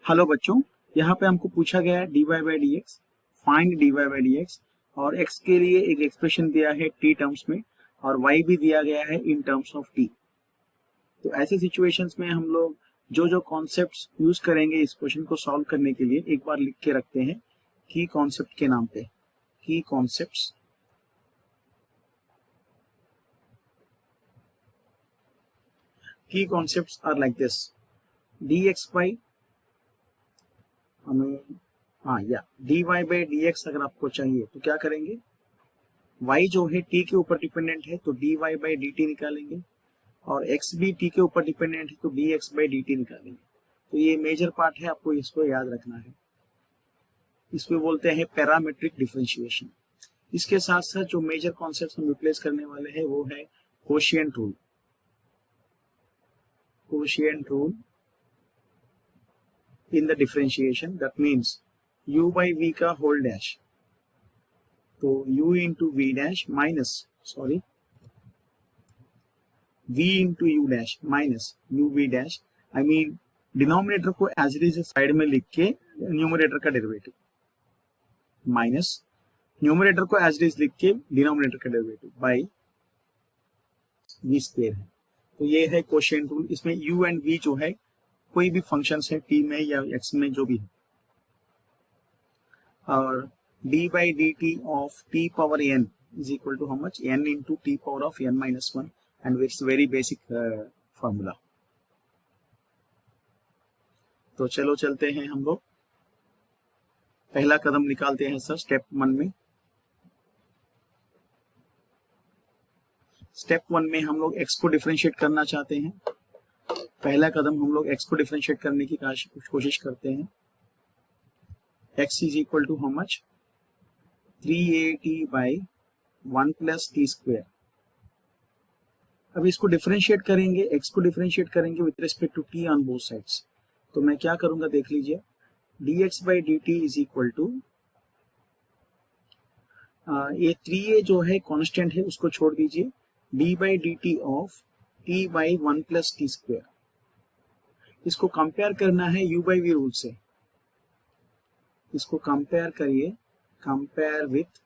Hello बच्चों, यहाँ पे हमको पूछा गया है dy by d x, find dy by d x और x के लिए एक एक्सप्रेशन दिया है t टर्म्स में और y भी दिया गया है इन टर्म्स ऑफ t। तो ऐसे सिचुएशंस में हम लोग जो जो कॉन्सेप्ट्स यूज करेंगे इस क्वेश्चन को सॉल्व करने के लिए एक बार लिख के रखते हैं की कॉन्सेप्ट के नाम पे। की concepts are like this. dx by हमें dy बाई डी एक्स अगर आपको चाहिए तो क्या करेंगे, y जो है t के ऊपर डिपेंडेंट है तो dy बाई डी टी निकालेंगे और x भी t के ऊपर डिपेंडेंट है तो dx बाई डी टी निकालेंगे। तो ये मेजर पार्ट है, आपको इसको याद रखना है। इसको बोलते हैं पैरामीट्रिक डिफरेंशिएशन। इसके साथ साथ जो मेजर कॉन्सेप्ट हम यूटिलाइज करने वाले हैं वो है quotient rule. Quotient rule in the differentiation, that means u by v का होल डैश, तो u into v dash minus v into u dash minus u v dash. I mean denominator को as it is side में लिख के numerator का derivative minus numerator को as it is लिख के डिनोमिनेटर का डेरिवेटिव बाई वी स्क्वायर है। तो ये है कोशिएंट रूल। इसमें u एंड v जो है कोई भी फंक्शन है t में या x में जो भी है, और d by d t of t power n is equal to how much, n into t power of n minus one, and it's very basic formula. तो चलो चलते हैं हम लोग, पहला कदम निकालते हैं सर स्टेप वन में। स्टेप वन में हम लोग x को डिफरेंशिएट करना चाहते हैं। पहला कदम हम लोग x को डिफरेंशिएट करने की कोशिश करते हैं। x is equal to how much, 3at by 1 plus t square. अब इसको डिफरेंशिएट करेंगे, x को डिफरेंशिएट करेंगे with respect to t on both sides. तो मैं क्या करूंगा देख लीजिए, dx by d t is equal to, ये 3a जो है कांस्टेंट है उसको छोड़ दीजिए, d by d t of t by 1 plus t square. इसको कंपेयर करना है u बाई वी रूल से। इसको कंपेयर करिए, compare with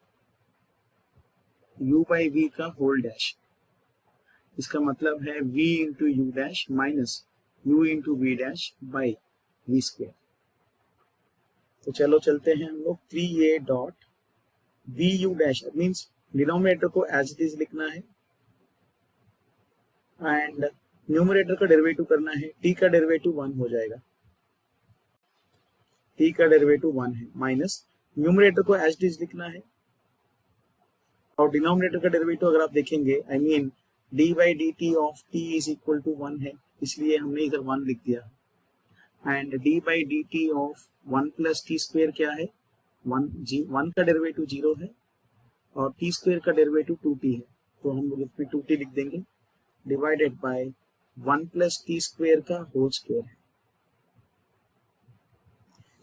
u by v का होल डैश। इसका मतलब है v into u dash minus u into v dash by v square. तो चलो चलते हैं हम लोग, 3a dot v u dash means denominator को एज इट इज लिखना है एंड न्यूमरेटर का डेरिवेटिव करना है। t का डेरिवेटिव 1 हो जाएगा, t का डेरिवेटिव 1 है, माइनस न्यूमरेटर को एज इट इज लिखना है और डिनोमिनेटर का डेरिवेटिव अगर आप देखेंगे, I mean d by d t of t is equal to 1 है, इसलिए हमने इधर 1 लिख दिया। And d by d t of 1 plus t square क्या है, 1 का डेरिवेटिव 0 है और t स्क्वायर का डेरिवेटिव 2t है, तो हम लोग इसमें 2t लिख देंगे, divided by 1 plus t square का होल स्क्वायर है।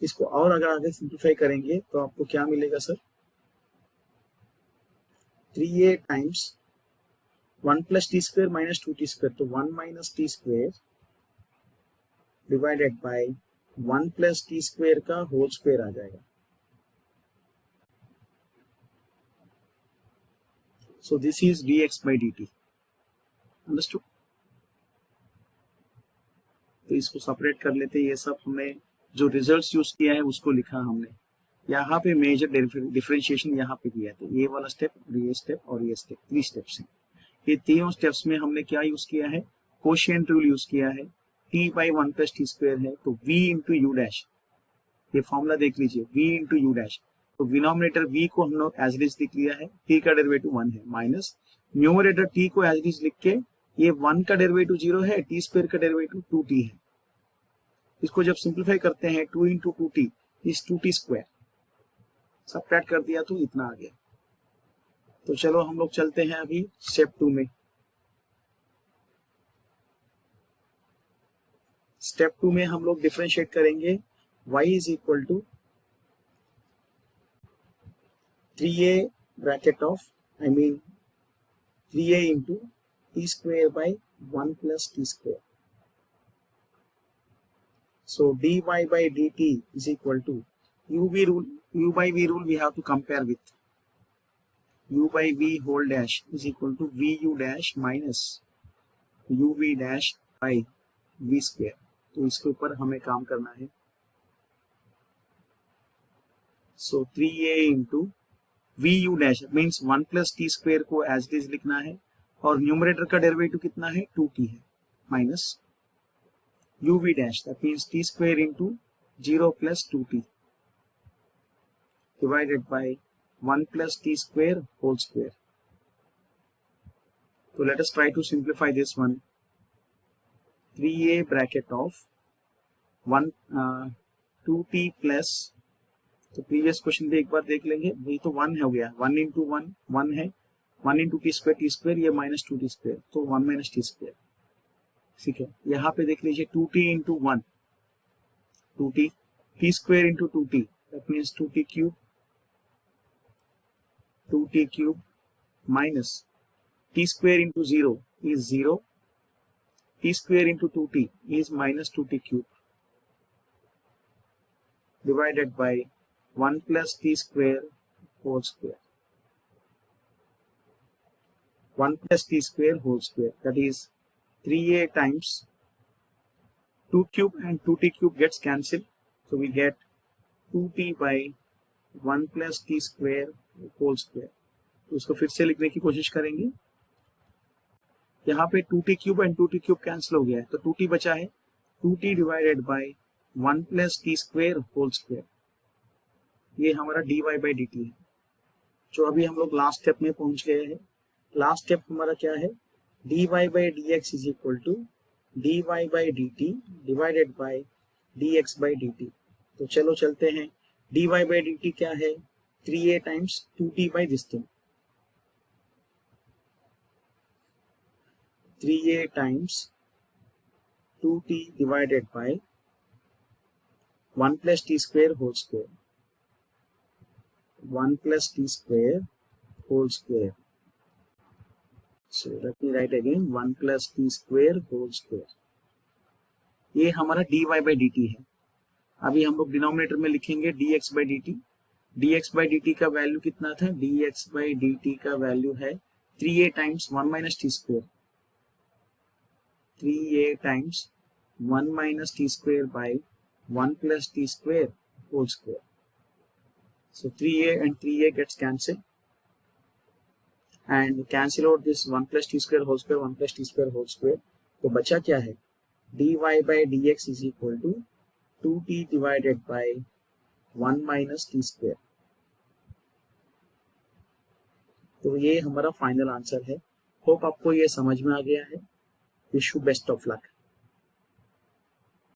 इसको और अगर आगे सिंप्लीफाई करेंगे तो आपको क्या मिलेगा sir, 3a times 1 plus t square minus 2t square, तो 1 minus T square divided by 1 plus t square का होल स्क्वायर आ जाएगा। So this is dx by dt, understood. तो इसको सेपरेट कर लेते हैं। ये सब हमने जो रिजल्ट्स यूज किया है उसको लिखा हमने यहाँ पे, मेजर डिफरेंशिएशन यहाँ पे किया था, ये वाला स्टेप और ये स्टेप और ये स्टेप, 3 स्टेप्स हैं। ये तीनों स्टेप्स में हमने क्या यूज किया है, कोशिएंट रूल यूज किया है। t by 1 plus t square है तो v इंटू यू डैश, ये फॉर्मूला देख लीजिए, v इंटू यू डैश, तो डिनोमिनेटर v को हम लोग एज इट इज लिख लिया है, t का डेरिवेटिव 1 है, माइनस न्यूमरेटर t को एज इट इज लिख के, ये 1 का डेरिवेटिव 0 है, t स्क्वायर का डेरिवेटिव 2t है। इसको जब सिंप्लीफाई करते हैं 2 into 2t is 2t square, subtract कर दिया तो इतना आ गया। तो चलो हम लोग चलते हैं अभी स्टेप 2 में। स्टेप 2 में हम लोग डिफरेंशिएट करेंगे, y is equal to 3a bracket of, I mean 3a into t square by 1 plus t square. So dy by dt is equal to u by v rule we have to compare with u by v whole dash is equal to vu dash minus uv dash by v square. तो इसके ऊपर हमें काम करना है. So 3a into vu dash means 1 plus t square को as it is लिखना है और न्यूमरेटर का डेरिवेटिव कितना है 2t है minus uv dash that means t square into 0 plus 2t divided by 1 plus t square whole square. So let us try to simplify this one. 3a bracket of 2t plus, तो previous question भी एक बार देख लेंगे. वही तो 1 हो गया, 1 into 1 1 है, 1 इंटू टी स्क्वायर ये माइनस 2t स्क्वायर, तो 1 माइनस टी स्क्वायर. ठीक है, यहाँ पे देख लीजिए 2t into 1 2t, T square into 2t that means 2t cube minus t square into 0 is 0, t square into 2t is minus 2t cube divided by 1 plus t square whole square. 1 plus t square whole square, that is 3a times 2 cube and 2t cube gets cancelled, so we get 2t by 1 plus t square whole square. तो उसको फिर से लिखने की कोशिश करेंगे. यहाँ पे 2t cube and 2t cube cancel हो गया है, तो 2t बचा है, 2t divided by 1 plus t square whole square. ये हमारा dy बाई डी टी है. जो अभी हम लोग लास्ट स्टेप में पहुंच गए हैं. लास्ट स्टेप हमारा क्या है, dy by d x is equal to dy by d t divided by dx by d t. तो चलो चलते हैं. dy बाई डी टी क्या है, 3a times 2t by this thing, 3a times 2t divided by 1 plus t square whole square. 1 plus t square whole square. So let me write again 1 plus t square whole square. ये हमारा dy by dt है. अभी हम लोग denominator में लिखेंगे dx by dt. dx by dt का value कितना था, dx by dt का वैल्यू है 3a times 1 minus t square. 3a times 1 minus t square by 1 plus t square whole square. So 3a and 3a gets cancelled and cancel out this 1 plus t square whole square, 1 plus t square whole square. तो बचा क्या है, dy by dx is equal to 2t divided by 1 minus t square. तो ये हमारा final answer है. Hope आपको ये समझ में आ गया है. Wish you best of luck.